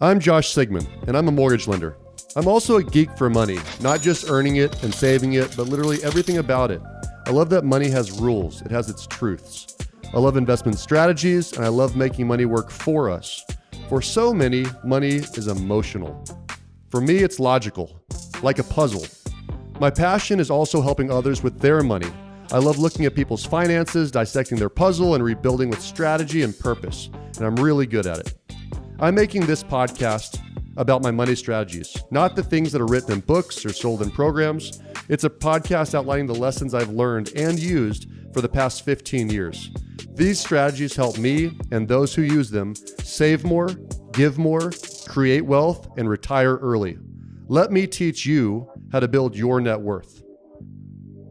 I'm Josh Sigman, and I'm a mortgage lender. I'm also a geek for money, not just earning it and saving it, but literally everything about it. I love that money has rules. It has its truths. I love investment strategies, and I love making money work for us. For so many, money is emotional. For me, it's logical, like a puzzle. My passion is also helping others with their money. I love looking at people's finances, dissecting their puzzle, and rebuilding with strategy and purpose, and I'm really good at it. I'm making this podcast about my money strategies, not the things that are written in books or sold in programs. It's a podcast outlining the lessons I've learned and used for the past 15 years. These strategies help me and those who use them save more, give more, create wealth, and retire early. Let me teach you how to build your net worth.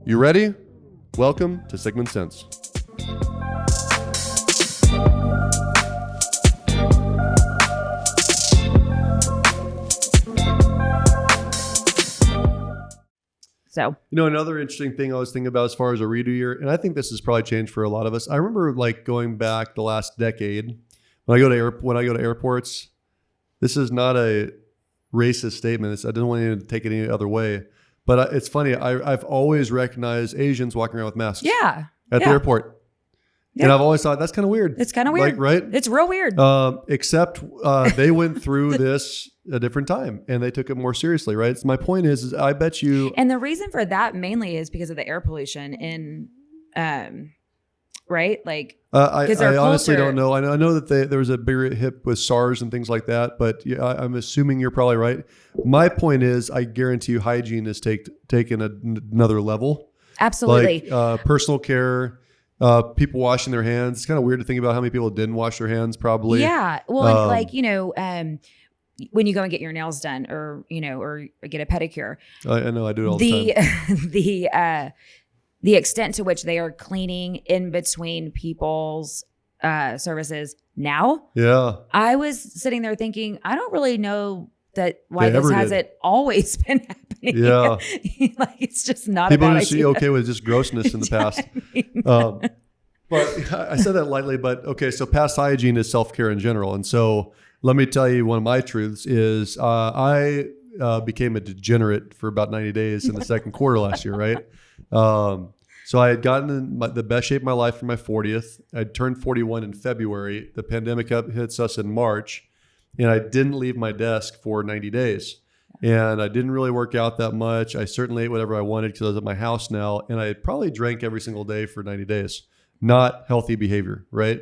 You ready? Welcome to Sigman Sense. So, another interesting thing I was thinking about as far as a redo year, and I think this has probably changed for a lot of us. I remember going back the last decade when I go to airports. This is not a racist statement. I don't want you to take it any other way, but it's funny. I've always recognized Asians walking around with masks. Yeah. At the airport. Yeah. And I've always thought that's kind of weird. It's kind of weird, right? It's real weird. Except they went through this a different time and they took it more seriously, right? So my point is I bet you. And the reason for that mainly is because of the air pollution in, right? Like, I honestly don't know. I know that there was a bigger hit with SARS and things like that, but yeah, I'm assuming you're probably right. My point is, I guarantee you, hygiene is taken another level. Absolutely. Like personal care. People washing their hands. It's kind of weird to think about how many people didn't wash their hands probably. Yeah. Well, when you go and get your nails done or get a pedicure. I know I do it all the time. The extent to which they are cleaning in between people's services now. Yeah. I was sitting there thinking, I don't really know why this hasn't always been happening. Yeah. Like it's just not people a bad used to be okay with just grossness in the past. But I said that lightly, but okay. So past hygiene is self-care in general. And so let me tell you, one of my truths is I became a degenerate for about 90 days in the second quarter last year. Right. So I had gotten in the best shape of my life for my 40th. I'd turned 41 in February. The pandemic hits us in March. And I didn't leave my desk for 90 days. And I didn't really work out that much. I certainly ate whatever I wanted because I was at my house now. And I probably drank every single day for 90 days. Not healthy behavior, right?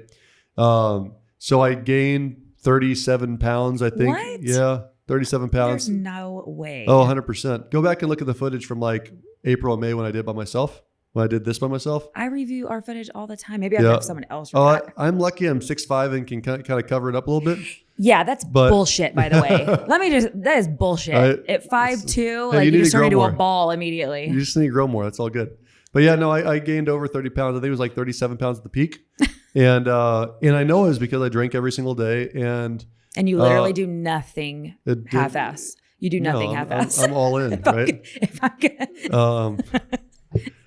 So I gained 37 pounds, I think. What? Yeah, 37 pounds. There's no way. Oh, 100%. Go back and look at the footage from like April and May when I did it by myself. When I did this by myself. I review our footage all the time. Maybe I have someone else. I'm lucky I'm 6'5" and can kind of cover it up a little bit. Yeah, that's bullshit, by the way. That is bullshit. At 5'2", like you just turn into a ball immediately. You just need to grow more. That's all good. But yeah, no, I gained over 30 pounds. I think it was like 37 pounds at the peak. And I know it was because I drank every single day. And you literally do nothing half-ass. You do nothing half-ass. I'm all in, right?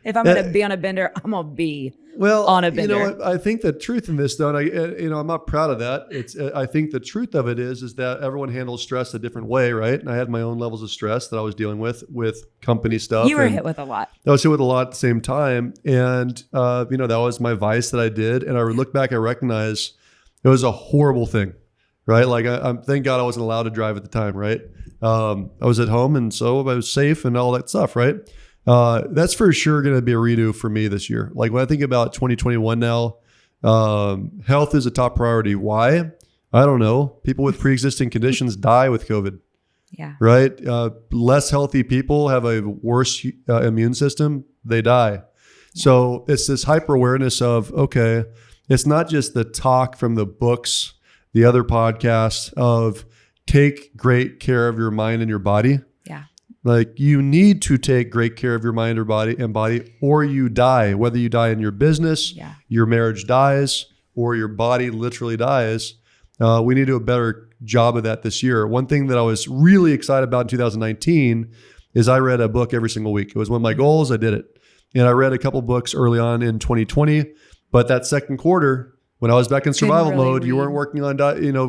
If I'm going to be on a bender, I'm going to be on a bender. I think the truth in this, though, and I'm not proud of that. I think the truth of it is that everyone handles stress a different way, right? And I had my own levels of stress that I was dealing with company stuff. You were hit with a lot. I was hit with a lot at the same time. And, that was my vice that I did. And I look back, I recognize it was a horrible thing, right? Like, thank God I wasn't allowed to drive at the time, right? I was at home, and so I was safe and all that stuff, right? That's for sure going to be a redo for me this year. Like when I think about 2021 now, health is a top priority. Why? I don't know. People with pre-existing conditions die with COVID. Yeah. Right? Less healthy people have a worse immune system. They die. Yeah. So it's this hyper awareness of, okay, it's not just the talk from the books, the other podcasts of take great care of your mind and your body. Yeah. Like you need to take great care of your mind or body, or you die, whether you die in your business, your marriage dies, or your body literally dies. We need to do a better job of that this year. One thing that I was really excited about in 2019 is I read a book every single week. It was one of my goals. I did it. And I read a couple books early on in 2020, but that second quarter, When I was back in survival really mode, you read. weren't working on,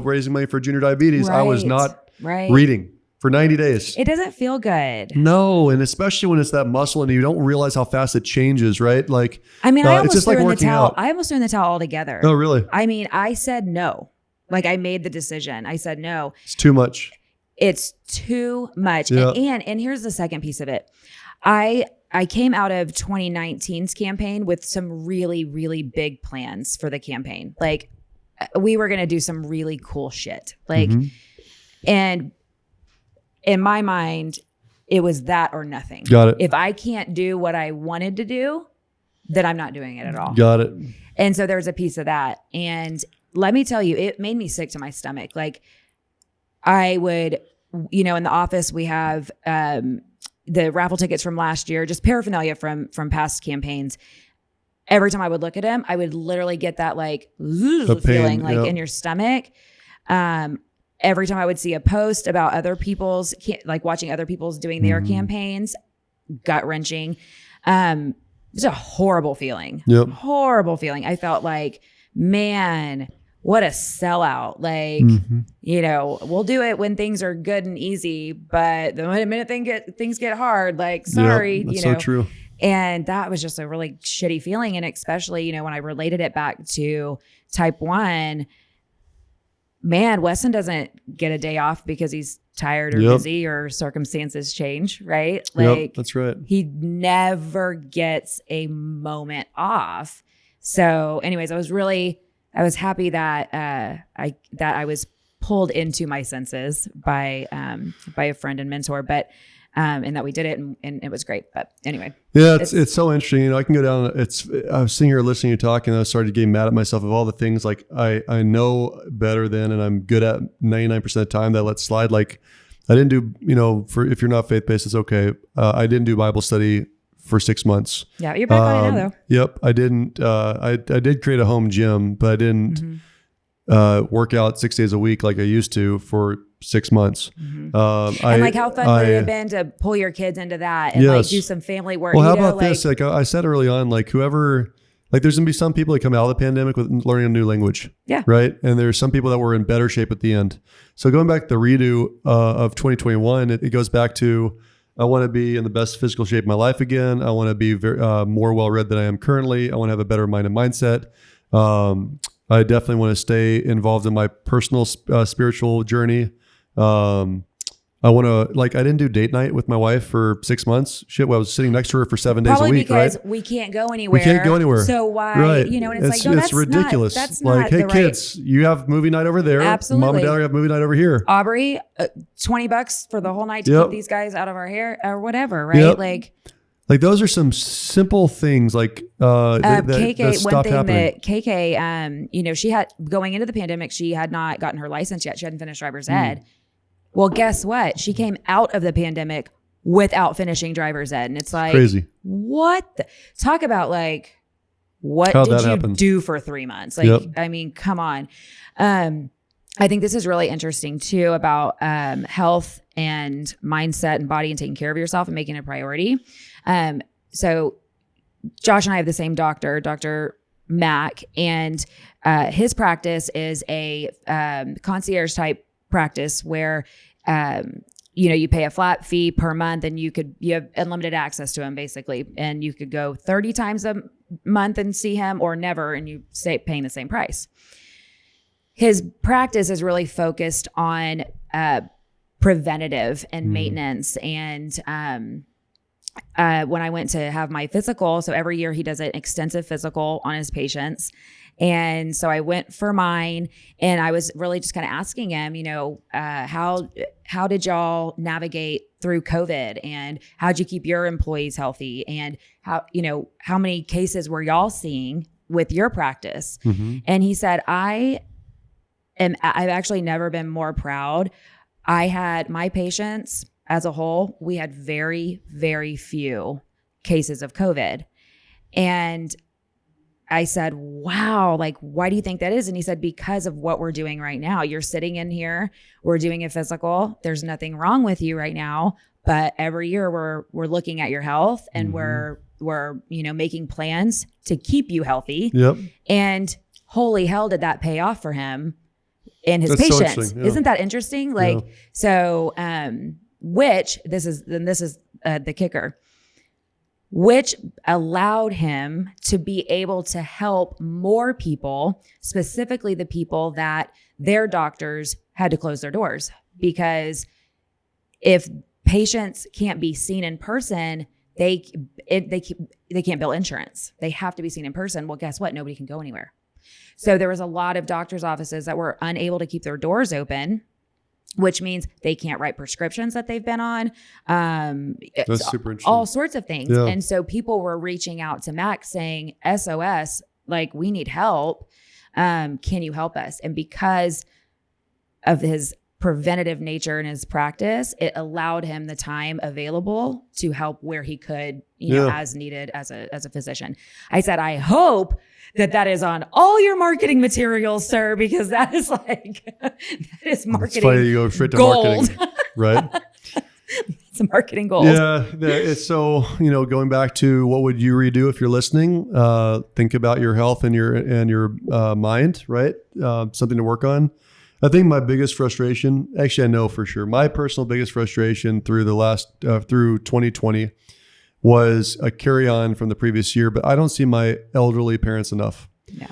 raising money for junior diabetes. I was not Right. reading for 90 days. It doesn't feel good. No, and especially when it's that muscle and you don't realize how fast it changes, right? Like, I mean, I it's almost just threw like in the working towel. out. I almost threw in the towel altogether. Oh, really? I mean, I said no. Like I made the decision. I said no. It's too much. It's too much. Yeah. And here's the second piece of it. I came out of 2019's campaign with some really, really big plans for the campaign. Like we were going to do some really cool shit. Like, and in my mind, it was that or nothing. Got it. If I can't do what I wanted to do, then I'm not doing it at all. Got it. And so there's a piece of that. And let me tell you, it made me sick to my stomach. Like I would, in the office, we have the raffle tickets from last year, just paraphernalia from past campaigns. Every time I would look at them, I would literally get that like feeling like in your stomach. Every time I would see a post about other people's, like watching other people's doing their campaigns, gut wrenching. It's a horrible feeling. Yep. Horrible feeling. I felt like, man, what a sellout. Like, we'll do it when things are good and easy, but the minute things get hard, like, sorry, that's so true. And that was just a really shitty feeling. And especially, when I related it back to type 1, man, Weston doesn't get a day off because he's tired or busy or circumstances change, right? Like that's right. He never gets a moment off. So anyways, I was happy that I was pulled into my senses by a friend and mentor, but and that we did it and it was great. But anyway. Yeah, it's so interesting. I can go down. I was sitting here listening to you talk and I started getting mad at myself of all the things like I know better than and I'm good at 99% of the time that I let slide. Like I didn't do, for if you're not faith-based, it's okay. I didn't do Bible study for 6 months. Yeah, you're back on it now though. Yep. I didn't, I did create a home gym, but I didn't work out 6 days a week like I used to for 6 months. And like how fun would it have been to pull your kids into that and like do some family work? Well, how about this? Like I said early on, like whoever, like there's gonna be some people that come out of the pandemic with learning a new language. Yeah. Right. And there's some people that were in better shape at the end. So going back to the redo of 2021, it goes back to, I want to be in the best physical shape of my life again. I want to be very, more well-read than I am currently. I want to have a better mind and mindset. I definitely want to stay involved in my personal spiritual journey. I want to, like, I didn't do date night with my wife for 6 months. Shit, well, I was sitting next to her for 7 days a week, because right? we can't go anywhere. We can't go anywhere. So why, right. and it's like, no, that's ridiculous. That's like, not hey, the kids, you have movie night over there. Absolutely. Mom and dad have movie night over here. Aubrey, $20 for the whole night to keep these guys out of our hair or whatever, right? Like those are some simple things like KK, one thing happening. that KK, she had going into the pandemic, she had not gotten her license yet. She hadn't finished driver's ed. Well, guess what? She came out of the pandemic without finishing driver's ed. And it's like, crazy. What? Talk about like, what How'd did that you happen? do for 3 months? Like, I mean, come on. I think this is really interesting too about health and mindset and body and taking care of yourself and making it a priority. So Josh and I have the same doctor, Dr. Mack, and his practice is a concierge type practice where you pay a flat fee per month and you have unlimited access to him basically, and you could go 30 times a month and see him or never, and you stay paying the same price. His practice is really focused on preventative and maintenance. And when I went to have my physical, so every year he does an extensive physical on his patients. And so I went for mine, and I was really just kind of asking him, how did y'all navigate through COVID, and how'd you keep your employees healthy, and how many cases were y'all seeing with your practice? And he said, I've actually never been more proud. I had my patients as a whole, we had very, very few cases of COVID. And I said, wow, like, why do you think that is? And he said, because of what we're doing right now. You're sitting in here, we're doing a physical. There's nothing wrong with you right now, but every year we're looking at your health and we're making plans to keep you healthy. Yep. And holy hell, did that pay off for him and his That's patients? So Isn't that interesting? Which this is the kicker, which allowed him to be able to help more people, specifically the people that their doctors had to close their doors. Because if patients can't be seen in person, they can't bill insurance. They have to be seen in person. Well, guess what? Nobody can go anywhere. So there was a lot of doctors' offices that were unable to keep their doors open, which means they can't write prescriptions that they've been on. That's super interesting. All sorts of things. Yeah. And so people were reaching out to Max saying, SOS, like, we need help. Can you help us? And because of his preventative nature in his practice, it allowed him the time available to help where he could, as needed as a physician. I said, I hope that is on all your marketing materials, sir, because that is that is marketing. It's funny, you go straight to gold. Marketing, right? It's a marketing gold. Yeah. It's so, going back to what would you redo if you're listening, think about your health and your mind, right? Something to work on. I think my biggest frustration, actually, I know for sure, my personal biggest frustration through through 2020 was a carry on from the previous year, but I don't see my elderly parents enough. Yeah.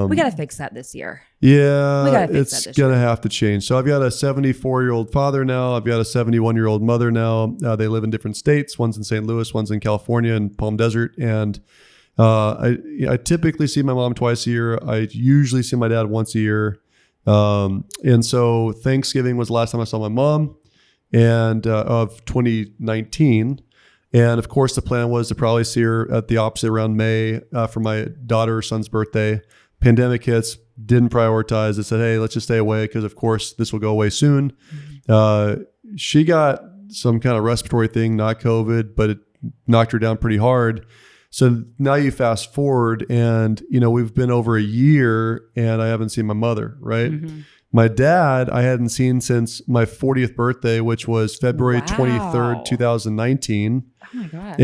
We got to fix that this year. Yeah, it's going to have to change. So I've got a 74-year-old father now. I've got a 71-year-old mother now. They live in different states. One's in St. Louis, one's in California and Palm Desert. And I typically see my mom twice a year. I usually see my dad once a year. And so Thanksgiving was the last time I saw my mom and of 2019. And of course, the plan was to probably see her at the opposite around May for my daughter or son's birthday. Pandemic hits, didn't prioritize. I said, hey, let's just stay away because, of course, this will go away soon. She got some kind of respiratory thing, not COVID, but it knocked her down pretty hard. So now you fast forward and, we've been over a year and I haven't seen my mother, right? Mm-hmm. My dad, I hadn't seen since my 40th birthday, which was February 23rd, 2019. Oh my gosh.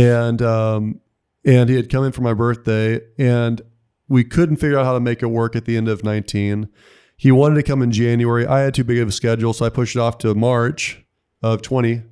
And he had come in for my birthday and we couldn't figure out how to make it work at the end of 19. He wanted to come in January. I had too big of a schedule, so I pushed it off to March of 20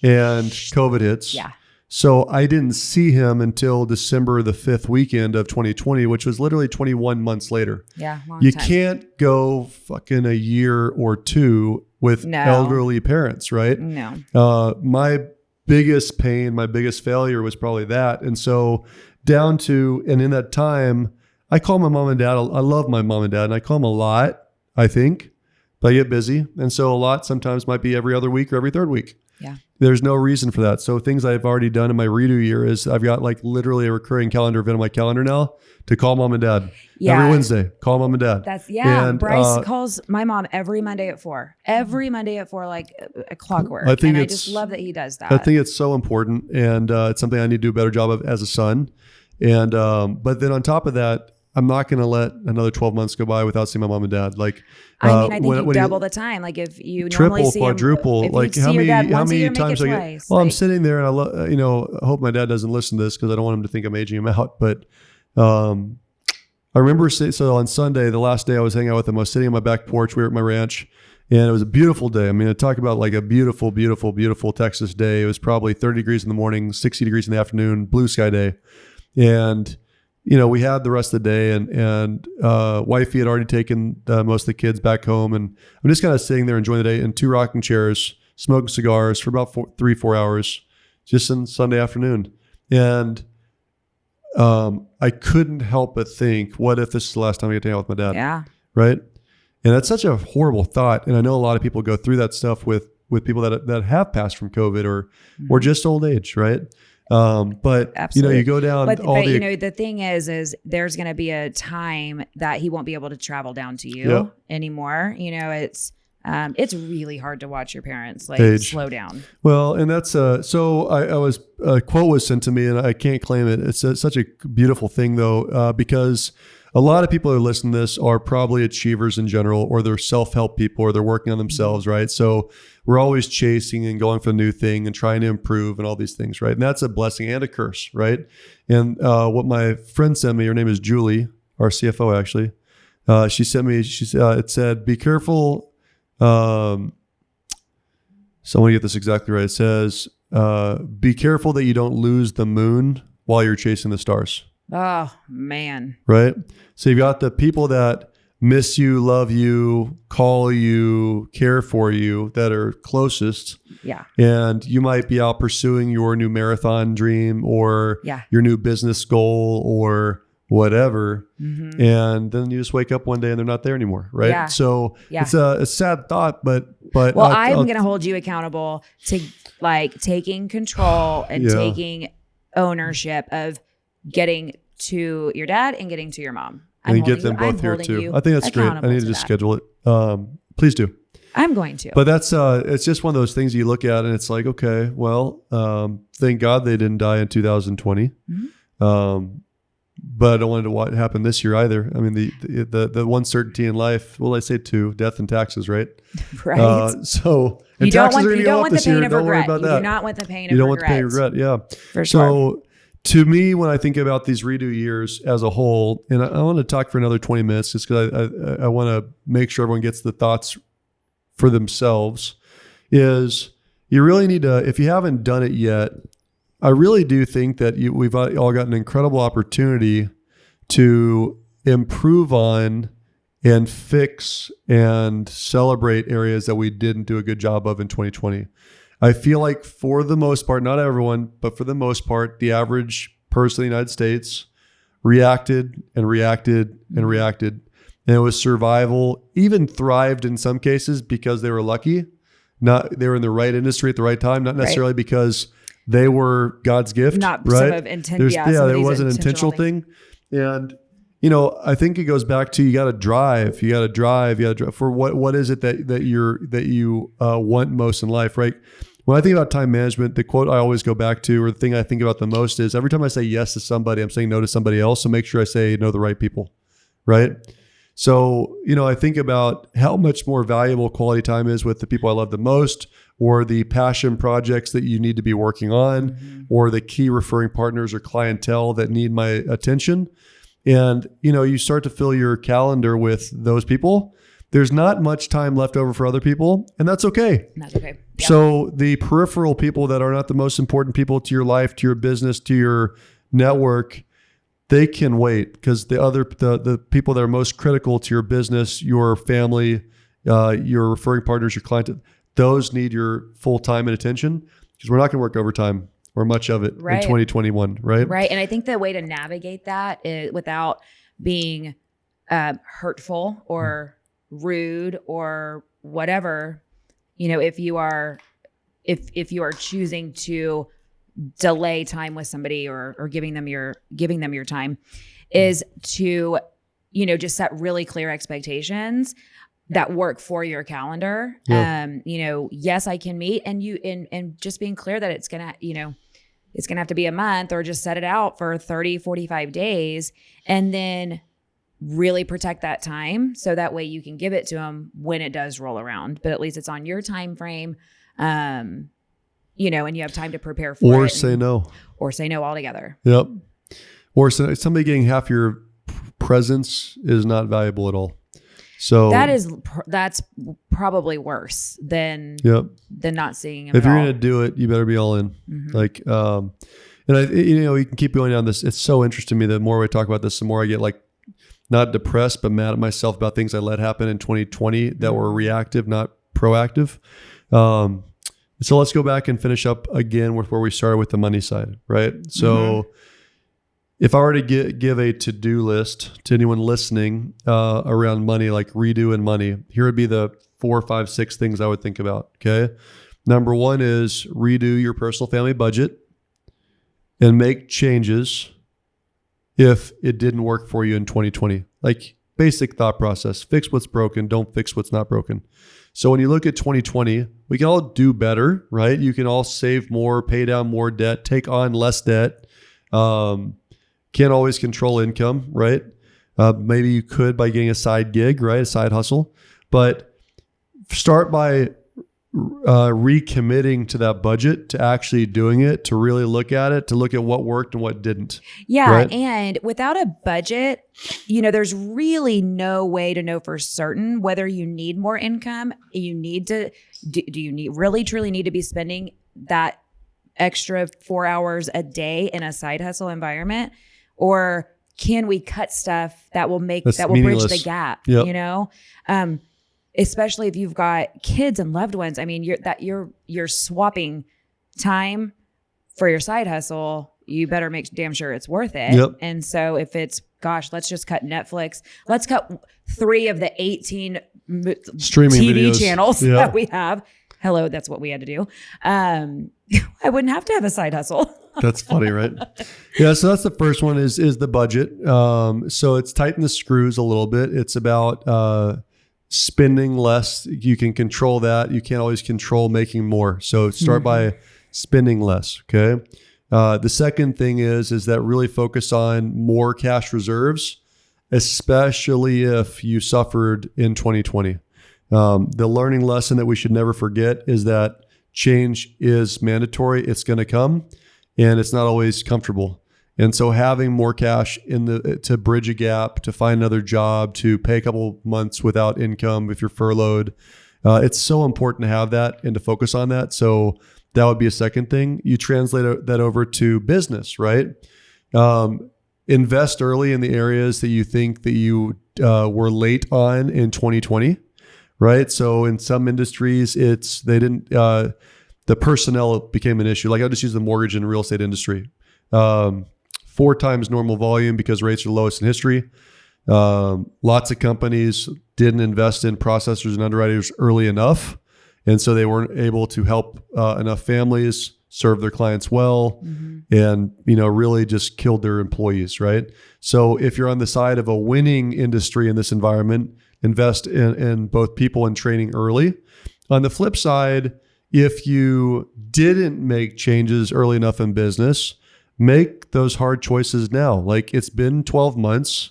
and COVID hits. Yeah. So I didn't see him until December the 5th weekend of 2020, which was literally 21 months later. Yeah. You can't go fucking a year or two with elderly parents, right? No. My biggest pain, my biggest failure was probably that. And so and in that time, I call my mom and dad. I love my mom and dad and I call them a lot, I think, but I get busy. And so a lot sometimes might be every other week or every third week. Yeah. There's no reason for that. So things I've already done in my redo year is I've got literally a recurring calendar event on my calendar now to call mom and dad every Wednesday. Call mom and dad. And Bryce calls my mom every Monday at 4. Every Monday at 4, like a clockwork. I just love that he does that. I think it's so important, and it's something I need to do a better job of as a son. And but then on top of that, I'm not going to let another 12 months go by without seeing my mom and dad. I think you double the time. Like if you normally see quadruple, him, like how many times I get? Well, I'm sitting there and I hope my dad doesn't listen to this because I don't want him to think I'm aging him out. But I remember so on Sunday, the last day I was hanging out with him, I was sitting on my back porch. We were at my ranch, and it was a beautiful day. I mean, I talk about like a beautiful, beautiful, beautiful Texas day. It was probably 30 degrees in the morning, 60 degrees in the afternoon, blue sky day, and we had the rest of the day and wifey had already taken most of the kids back home. And I'm just kind of sitting there enjoying the day in 2 rocking chairs, smoking cigars for about 3-4 hours, just on Sunday afternoon. And I couldn't help but think, what if this is the last time I get to hang out with my dad? Yeah. Right. And that's such a horrible thought. And I know a lot of people go through that stuff with people that have passed from COVID or just old age. Right. But Absolutely. You go down the thing is there's going to be a time that he won't be able to travel down to you anymore. It's It's really hard to watch your parents slow down. Well, and that's so I was a quote was sent to me, and I can't claim it. It's such a beautiful thing though, because a lot of people who listen to this are probably achievers in general, or they're self-help people, or they're working on themselves, right? So we're always chasing and going for a new thing and trying to improve and all these things, right? And that's a blessing and a curse, right? And what my friend sent me, her name is Julie, our CFO actually. She sent me. It said, "Be careful." So I want to get this exactly right. It says, "Be careful that you don't lose the moon while you're chasing the stars." Oh man. Right. So you've got the people that miss you, love you, call you, care for you, that are closest. Yeah. And you might be out pursuing your new marathon dream or your new business goal or whatever. Mm-hmm. And then you just wake up one day and they're not there anymore. Right. Yeah. So it's a sad thought, but well, I'm going to hold you accountable to taking control and taking ownership of getting to your dad and getting to your mom. And get them both here too. I think that's great. I need to just schedule it. Please do. I'm going to. But that's it's just one of those things you look at and it's like, okay, well, thank God they didn't die in 2020. Mm-hmm. But I don't want it to what happened this year either. I mean, the one certainty in life, well, I say two, death and taxes, right? Right. So you don't want, are going to go up this year. Don't worry about that. You do not want the pain of regret. You don't want the pain of regret. Yeah. For sure. So to me, when I think about these redo years as a whole, and I want to talk for another 20 minutes just because I want to make sure everyone gets the thoughts for themselves, is you really need to, if you haven't done it yet, I really do think that we've all got an incredible opportunity to improve on and fix and celebrate areas that we didn't do a good job of in 2020. I feel like for the most part, not everyone, but for the most part, the average person in the United States reacted and reacted and reacted. And it was survival, even thrived in some cases because they were lucky. They were in the right industry at the right time, not necessarily because they were God's gift. Not right? some of intent. There was an intentional thing. And I think it goes back to you got to drive. You got to drive for what is it that you want most in life, right? When I think about time management, the quote I always go back to, or the thing I think about the most, is every time I say yes to somebody, I'm saying no to somebody else. So make sure I say no to the right people, right? So I think about how much more valuable quality time is with the people I love the most, or the passion projects that you need to be working on, or the key referring partners or clientele that need my attention. And, you start to fill your calendar with those people. There's not much time left over for other people, and that's okay. That's okay. Yeah. So the peripheral people that are not the most important people to your life, to your business, to your network, they can wait, because the people that are most critical to your business, your family, your referring partners, your client, those need your full time and attention, because we're not going to work overtime or much of it in 2021, right? Right. And I think the way to navigate that is without being hurtful or rude or whatever, if you are choosing to delay time with somebody or giving them your time, is to, just set really clear expectations that work for your calendar. Yeah. Yes, I can meet, and just being clear that it's gonna have to be a month, or just set it out for 30, 45 days, and then really protect that time. So that way you can give it to them when it does roll around, but at least it's on your time frame. And you have time to prepare for it. Or say no altogether. Yep. Or somebody getting half your presence is not valuable at all. So that's probably worse than not seeing him. If you're going to do it, you better be all in. Mm-hmm. You can keep going down this. It's so interesting to me. The more we talk about this, the more I get not depressed, but mad at myself about things I let happen in 2020 that were reactive, not proactive. So let's go back and finish up again with where we started with the money side, right? So if I were to give a to-do list to anyone listening around money, like redo and money, here would be the 4, 5, 6 things I would think about, okay? Number 1 is redo your personal family budget and make changes if it didn't work for you in 2020. basic thought process. Fix what's broken. Don't fix what's not broken. So when you look at 2020, we can all do better, right? You can all save more, pay down more debt, take on less debt. Can't always control income, right? Maybe you could by getting a side gig, right? A side hustle. But start by recommitting to that budget, to actually doing it, to really look at it, to look at what worked and what didn't. Yeah. Right? And without a budget, there's really no way to know for certain whether you need more income. You need to, do you really truly need to be spending that extra 4 hours a day in a side hustle environment? Or can we cut stuff that will bridge the gap, especially if you've got kids and loved ones. I mean, you're swapping time for your side hustle. You better make damn sure it's worth it. Yep. And so if it's, let's just cut Netflix. Let's cut 3 of the 18 streaming TV videos. channels that we have. Hello, that's what we had to do. I wouldn't have to have a side hustle. That's funny, right? Yeah. So that's the first one is the budget. So it's tighten the screws a little bit. It's about spending less. You can control that. You can't always control making more. So start by spending less. Okay. The second thing is that really focus on more cash reserves, especially if you suffered in 2020. The learning lesson that we should never forget is that change is mandatory. It's going to come, and it's not always comfortable. And so having more cash to bridge a gap, to find another job, to pay a couple months without income if you're furloughed, it's so important to have that and to focus on that. So that would be a second thing. You translate that over to business, right? Invest early in the areas that you think that you were late on in 2020. Right. So in some industries, the personnel became an issue. Like I'll just use the mortgage and real estate industry. 4 times normal volume because rates are lowest in history. Lots of companies didn't invest in processors and underwriters early enough. And so they weren't able to help enough families serve their clients well, and, really just killed their employees. Right. So if you're on the side of a winning industry in this environment, invest in both people and training early. On the flip side, if you didn't make changes early enough in business, make those hard choices now. Like it's been 12 months.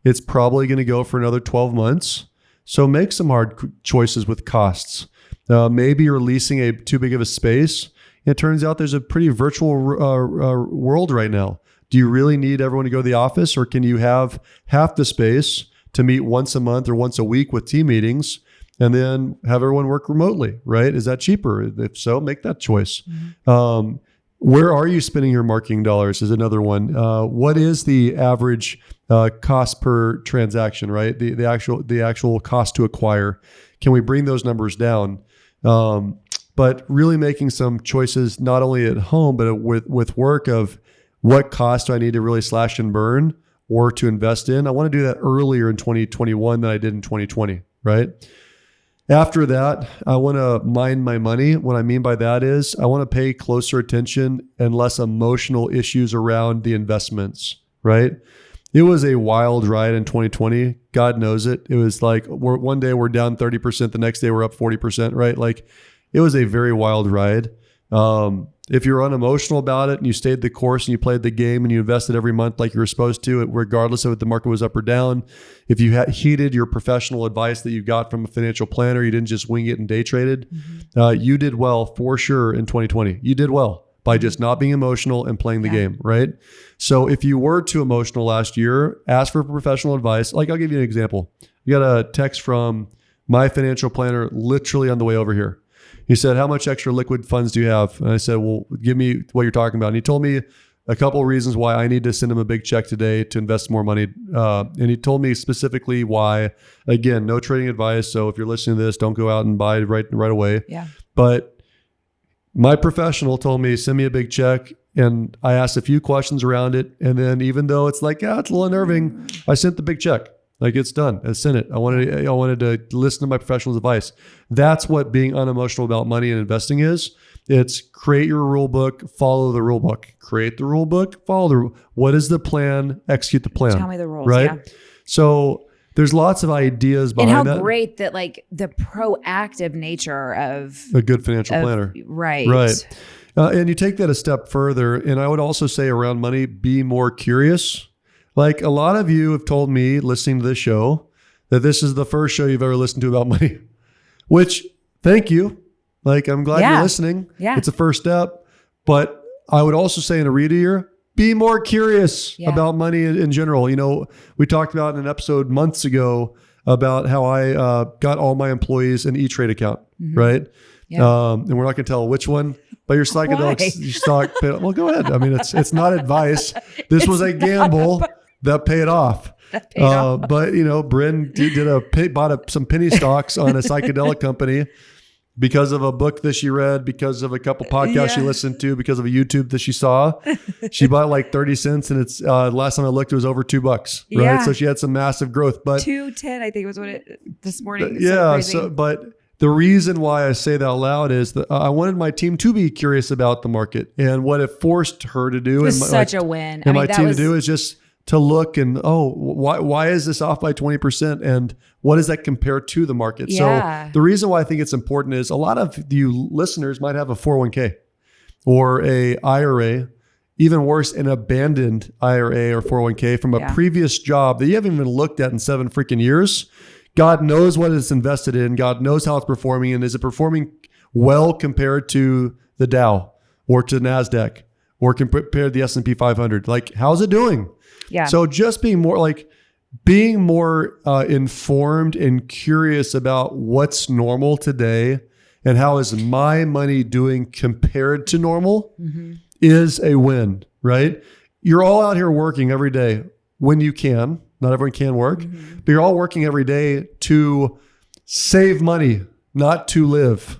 It's probably going to go for another 12 months. So make some hard choices with costs. Maybe you're leasing too big of a space. It turns out there's a pretty virtual world right now. Do you really need everyone to go to the office, or can you have half the space to meet once a month or once a week with team meetings and then have everyone work remotely, right? Is that cheaper? If so, make that choice. Where are you spending your marketing dollars is another one. What is the average cost per transaction, right? The actual cost to acquire. Can we bring those numbers down? But really making some choices, not only at home, but with work of what cost do I need to really slash and burn or to invest in. I want to do that earlier in 2021 than I did in 2020, right? After that, I want to mind my money. What I mean by that is I want to pay closer attention and less emotional issues around the investments, right? It was a wild ride in 2020. God knows it. It was like one day we're down 30%, the next day we're up 40%, right? Like it was a very wild ride. If you're unemotional about it and you stayed the course and you played the game and you invested every month like you were supposed to, regardless of if the market was up or down, if you heeded your professional advice that you got from a financial planner, you didn't just wing it and day traded, you did well for sure in 2020. You did well by just not being emotional and playing the game, right? So if you were too emotional last year, ask for professional advice. Like I'll give you an example. You got a text from my financial planner literally on the way over here. He said, how much extra liquid funds do you have? And I said, well, give me what you're talking about. And he told me a couple of reasons why I need to send him a big check today to invest more money. And he told me specifically why. Again, no trading advice. So if you're listening to this, don't go out and buy right away. Yeah. But my professional told me, send me a big check. And I asked a few questions around it. And then even though it's like, it's a little unnerving, I sent the big check. Like it's done. I sent it. I wanted to listen to my professional's advice. That's what being unemotional about money and investing is. It's create your rule book, follow the rule book. Create the rule book, follow the rule. What is the plan? Execute the plan. Tell me the rules. Right? Yeah. So There's lots of ideas behind and that. how great that like the proactive nature of a good financial planner. Right. And you take that a step further. And I would also say around money, be more curious. Like a lot of you have told me listening to this show that this is the first show you've ever listened to about money, which thank you. Like, I'm glad you're listening. Yeah. It's a first step. But I would also say in a read year, be more curious about money in general. You know, we talked about in an episode months ago about how I got all my employees an E-Trade account, right? Yeah. And we're not going to tell which one, but your psychedelic stock. Well, go ahead. I mean, it's not advice. This was a gamble that paid off. But you know, Brynn bought some penny stocks on a psychedelic company because of a book that she read, because of a couple podcasts she listened to, because of a YouTube that she saw. She bought like 30 cents and it's last time I looked, it was over $2, right? Yeah. So she had some massive growth, but 210, I think was what it this morning. But the reason why I say that out loud is that I wanted my team to be curious about the market, and what it forced her to do. It was such a win. And my team to do is just to look and, why is this off by 20%? And what does that compare to the market? Yeah. So the reason why I think it's important is a lot of you listeners might have a 401k or a IRA, even worse, an abandoned IRA or 401k from a previous job that you haven't even looked at in 7 freaking years. God knows what it's invested in. God knows how it's performing. And is it performing well compared to the Dow or to NASDAQ or compared to the S&P 500? Like, how's it doing? Yeah. So just being more informed and curious about what's normal today and how is my money doing compared to normal is a win, right? You're all out here working every day when you can. Not everyone can work, but you're all working every day to save money, not to live.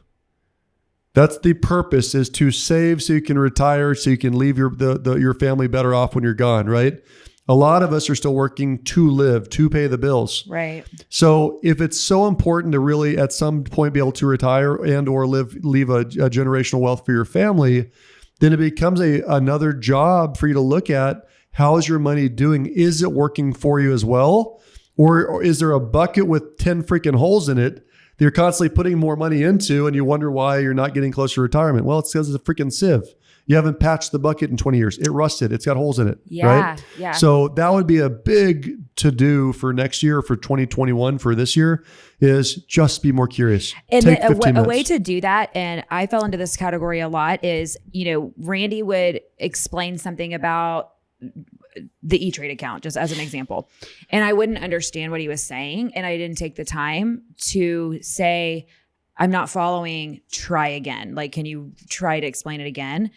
That's the purpose, is to save so you can retire, so you can leave your family better off when you're gone, right? A lot of us are still working to live, to pay the bills. Right. So if it's so important to really at some point be able to retire and or leave a generational wealth for your family, then it becomes another job for you to look at. How is your money doing? Is it working for you as well? Or is there a bucket with 10 freaking holes in it that you're constantly putting more money into and you wonder why you're not getting closer to retirement? Well, it's because it's a freaking sieve. You haven't patched the bucket in 20 years. It rusted. It's got holes in it. Right? Yeah. So that would be a big to do for next year, for 2021, for this year, is just be more curious. And a way to do that, and I fell into this category a lot, is, Randy would explain something about the E-Trade account, just as an example. And I wouldn't understand what he was saying. And I didn't take the time to say, I'm not following, try again. Like, can you try to explain it again?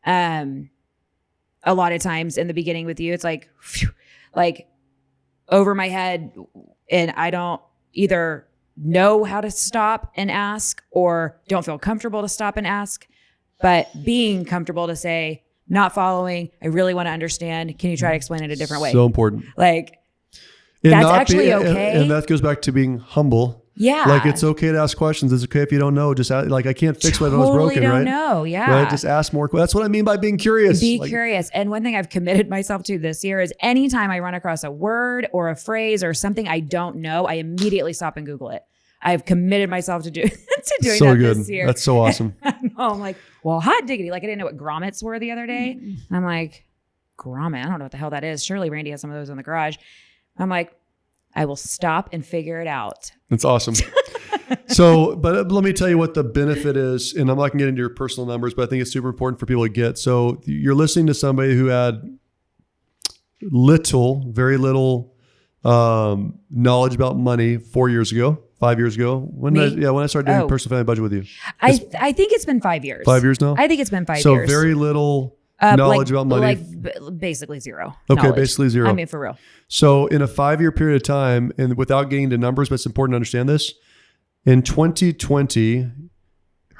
A lot of times in the beginning with you, it's like, phew, like over my head, and I don't either know how to stop and ask or don't feel comfortable to stop and ask, but being comfortable to say, not following, I really want to understand. Can you try to explain it a different way? So important. Like, and that's actually okay. And that goes back to being humble. Yeah. Like, it's okay to ask questions. It's okay if you don't know. Just ask, like, I can't fix what I know is broken, right? Don't know. Yeah. Right? Just ask more. That's what I mean by being curious. Be curious. And one thing I've committed myself to this year is anytime I run across a word or a phrase or something I don't know, I immediately stop and Google it. I've committed myself to doing so that good. This year. That's so awesome. I'm like, well, hot diggity. Like, I didn't know what grommets were the other day. And I'm like, grommet? I don't know what the hell that is. Surely Randy has some of those in the garage. I'm like, I will stop and figure it out. That's awesome. So, but let me tell you what the benefit is. And I'm not going to get into your personal numbers, but I think it's super important for people to get. So you're listening to somebody who had very little knowledge about money 4 years ago. 5 years ago, when I started doing personal family budget with you. I think it's been 5 years. 5 years now? I think it's been 5 years. So very little knowledge about money. Basically zero. Okay, knowledge. basically zero. I mean, for real. So in a 5 year period of time, and without getting into numbers, but it's important to understand this, in 2020,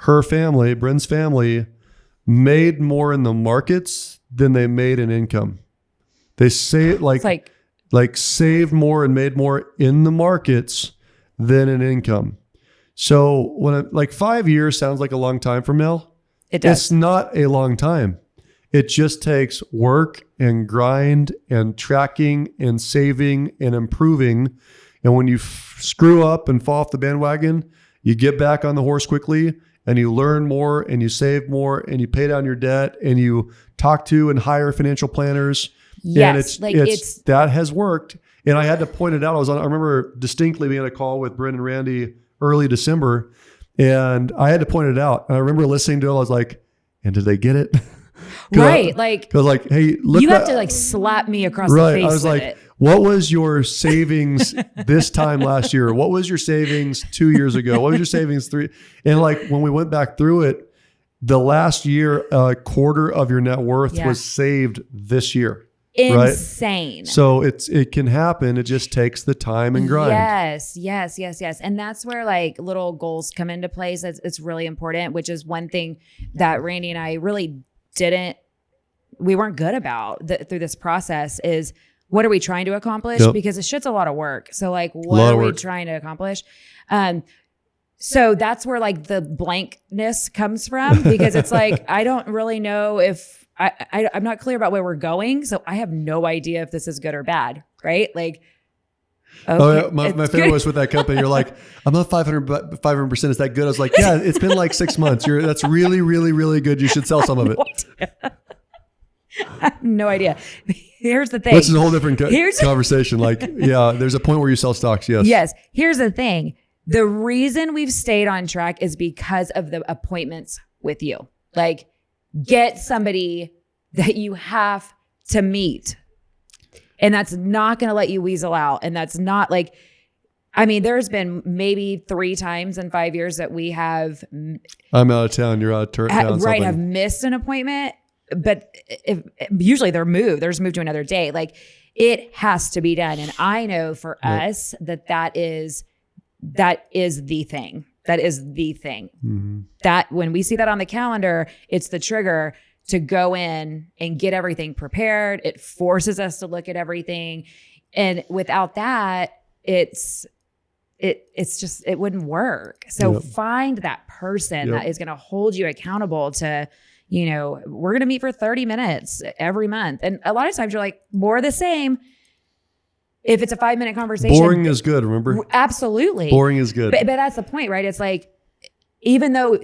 Brynn's family, made more in the markets than they made in income. They say like saved more and made more in the markets than in income. So when 5 years sounds like a long time from now, it does. It's not a long time. It just takes work and grind and tracking and saving and improving. And when you screw up and fall off the bandwagon, you get back on the horse quickly and you learn more and you save more and you pay down your debt and you talk to and hire financial planners. Yes. And it's that has worked. And I had to point it out. I remember distinctly being on a call with Brynn and Randy early December, and I had to point it out. And I remember listening to it. I was like, and did they get it? Right. Because hey, look. You have to like slap me across the face. I was like, it. What was your savings this time last year? What was your savings 2 years ago? What was your savings three? And like when we went back through it, the last year, a quarter of your net worth was saved this year. Insane. Right? So it can happen. It just takes the time and grind. Yes. And that's where like little goals come into place. It's really important, which is one thing that Randy and I really we weren't good about through this process is what are we trying to accomplish? Yep. Because this shit's a lot of work. So like, what are we trying to accomplish? So that's where like the blankness comes from, because it's like, I don't really know if I'm not clear about where we're going. So I have no idea if this is good or bad. Right. Like, okay, my favorite was with that company. You're like, I'm not 500%. Is that good? I was like, yeah, it's been like 6 months. That's really, really, really good. You should sell some of it. I have no idea. Here's the thing. This is a whole different conversation. Like, yeah, there's a point where you sell stocks. Yes. Yes. Here's the thing. The reason we've stayed on track is because of the appointments with you. Like, get somebody that you have to meet. And that's not going to let you weasel out. And that's not like, I mean, there's been maybe 3 times in 5 years that we have. I'm out of town. You're out of town. Right. Have missed an appointment. But usually they're moved to another day. Like, it has to be done. And I know for us that is the thing. That is the thing. Mm-hmm. That when we see that on the calendar, it's the trigger to go in and get everything prepared. It forces us to look at everything. And without that, it's just, it wouldn't work. So find that person that is going to hold you accountable to, we're going to meet for 30 minutes every month. And a lot of times you're like, more of the same. If it's a 5-minute conversation. Boring is good, remember? Absolutely. Boring is good. But that's the point, right? It's like, even though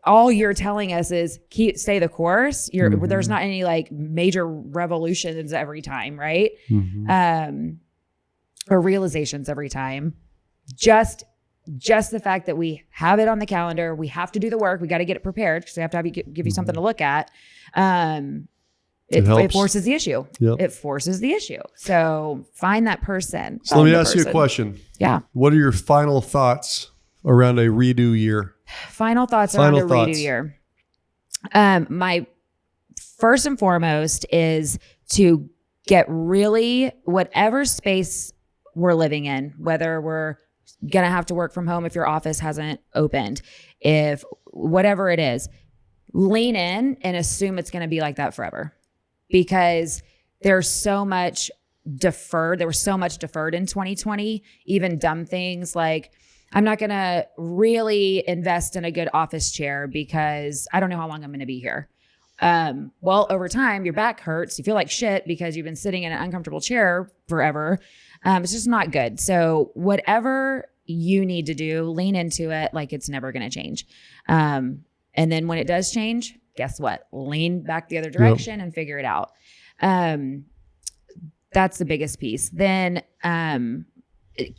all you're telling us is stay the course, there's not any like major revolutions every time, right? Mm-hmm. Or realizations every time. Just the fact that we have it on the calendar, we have to do the work, we got to get it prepared because we have to give you something to look at. It forces the issue. Yep. It forces the issue. So find that person. So let me ask you a question. Yeah. What are your final thoughts around a redo year? Final thoughts around a redo year. My first and foremost is to get really whatever space we're living in, whether we're going to have to work from home if your office hasn't opened, if whatever it is, lean in and assume it's going to be like that forever. Because there's so much deferred. There was so much deferred in 2020, even dumb things like, I'm not going to really invest in a good office chair because I don't know how long I'm going to be here. Well, over time, your back hurts. You feel like shit because you've been sitting in an uncomfortable chair forever. It's just not good. So whatever you need to do, lean into it like it's never going to change. And then when it does change, guess what? Lean back the other direction and figure it out. That's the biggest piece. Then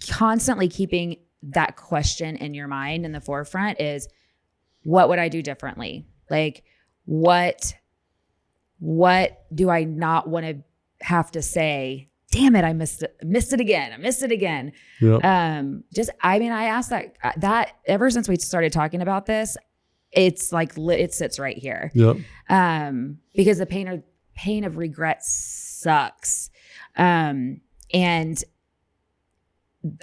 constantly keeping that question in your mind in the forefront is, what would I do differently? Like, what do I not want to have to say? Damn it, I missed it again. I missed it again. Yep. I asked that ever since we started talking about this. It's like it sits right here. Yep. Because the pain of regret sucks. And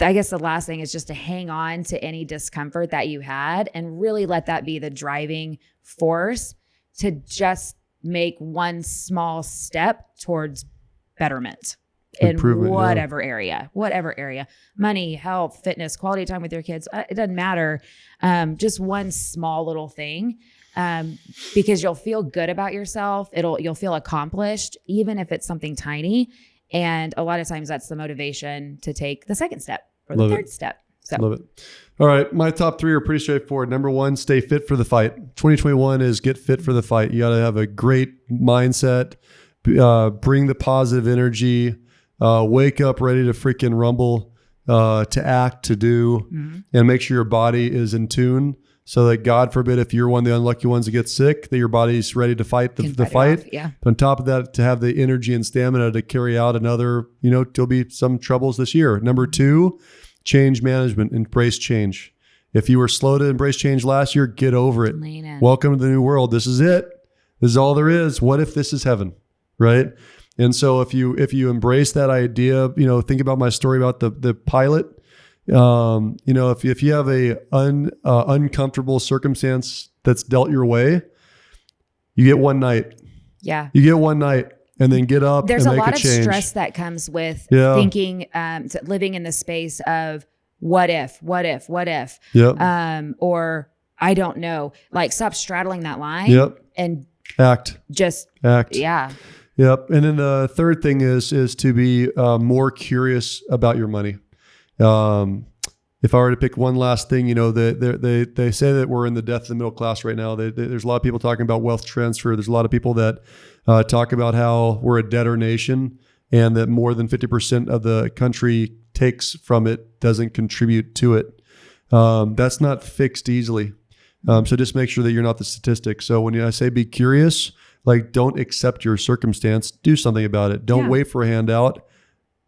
I guess the last thing is just to hang on to any discomfort that you had and really let that be the driving force to just make one small step towards betterment in whatever area, money, health, fitness, quality time with your kids. It doesn't matter. Just one small little thing, because you'll feel good about yourself. You'll feel accomplished, even if it's something tiny. And a lot of times that's the motivation to take the second step or the third step. So. Love it. All right. My top 3 are pretty straightforward. Number 1, stay fit for the fight. 2021 is get fit for the fight. You got to have a great mindset, bring the positive energy, wake up ready to freaking rumble, to act, to do, and make sure your body is in tune so that, God forbid, if you're one of the unlucky ones to get sick, that your body's ready to fight the fight. Yeah. On top of that, to have the energy and stamina to carry out another, there'll be some troubles this year. Number 2, change management, embrace change. If you were slow to embrace change last year, get over it. Welcome to the new world. This is it. This is all there is. What if this is heaven? Right? And so if you embrace that idea, think about my story about the pilot. If you have a uncomfortable circumstance that's dealt your way, you get one night. Yeah. You get one night and then get up There's and make a lot a change. of stress that comes with thinking, living in the space of what if, Yep. or I don't know, like stop straddling that line and act. Yeah. Yep. And then the third thing is to be more curious about your money. If I were to pick one last thing, they say that we're in the death of the middle class right now. There's a lot of people talking about wealth transfer. There's a lot of people that talk about how we're a debtor nation and that more than 50% of the country takes from it, doesn't contribute to it. That's not fixed easily. So just make sure that you're not the statistic. So when I say be curious, like don't accept your circumstance, do something about it. Don't wait for a handout.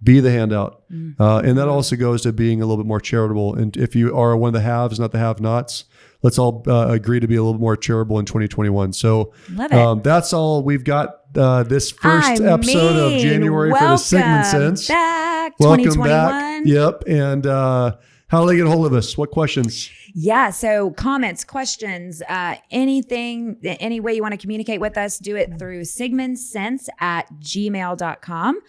Be the handout. And that also goes to being a little bit more charitable. And if you are one of the haves, not the have-nots, let's all agree to be a little bit more charitable in 2021. So that's all we've got this first episode of January for the Sigman Sense. Welcome back. Yep. And how do they get a hold of us? What questions? Yeah. So comments, questions, anything, any way you want to communicate with us, do it through sigmansense@gmail.com.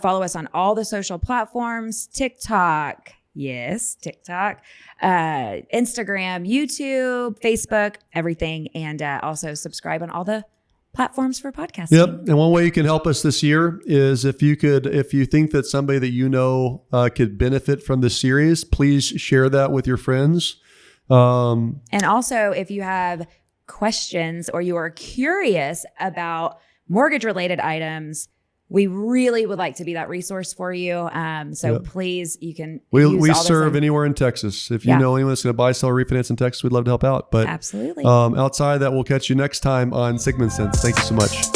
Follow us on all the social platforms, TikTok. Yes, TikTok, Instagram, YouTube, Facebook, everything. And also subscribe on all the platforms for podcasting. Yep. And one way you can help us this year is if you think that somebody that could benefit from this series, please share that with your friends. And also if you have questions or you are curious about mortgage related items, we really would like to be that resource for you. Please, you can. We serve anywhere in Texas. If you know anyone that's going to buy, sell, or refinance in Texas, we'd love to help out. But absolutely. Outside that, we'll catch you next time on Sigman Sense. Thank you so much.